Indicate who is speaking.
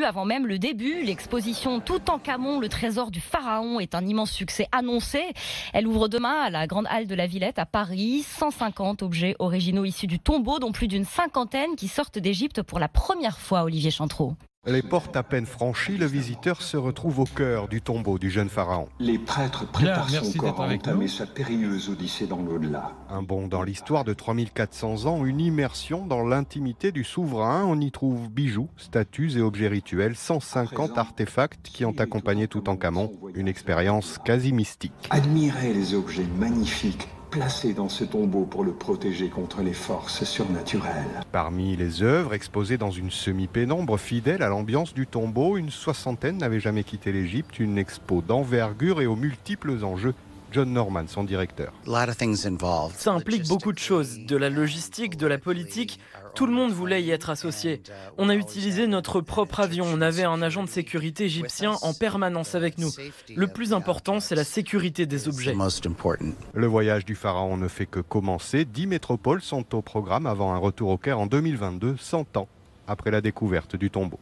Speaker 1: Avant même le début, l'exposition Toutankhamon, le trésor du pharaon, est un immense succès annoncé. Elle ouvre demain à la Grande Halle de la Villette à Paris. 150 objets originaux issus du tombeau, dont plus d'une cinquantaine qui sortent d'Égypte pour la première fois, Olivier Chantreau.
Speaker 2: Les portes à peine franchies, le visiteur se retrouve au cœur du tombeau du jeune pharaon.
Speaker 3: Les prêtres préparent son corps à entamer sa périlleuse odyssée dans l'au-delà.
Speaker 2: Un bond dans l'histoire de 3400 ans, une immersion dans l'intimité du souverain. On y trouve bijoux, statues et objets rituels, 150 artefacts qui ont accompagné Toutankhamon. Une expérience quasi mystique.
Speaker 3: Admirez les objets magnifiques placés dans ce tombeau pour le protéger contre les forces surnaturelles.
Speaker 2: Parmi les œuvres exposées dans une semi-pénombre fidèle à l'ambiance du tombeau, une soixantaine n'avait jamais quitté l'Égypte, une expo d'envergure et aux multiples enjeux. John Norman, son directeur.
Speaker 4: Ça implique beaucoup de choses, de la logistique, de la politique. Tout le monde voulait y être associé. On a utilisé notre propre avion. On avait un agent de sécurité égyptien en permanence avec nous. Le plus important, c'est la sécurité des objets.
Speaker 2: Le voyage du pharaon ne fait que commencer. 10 métropoles sont au programme avant un retour au Caire en 2022, 100 ans après la découverte du tombeau.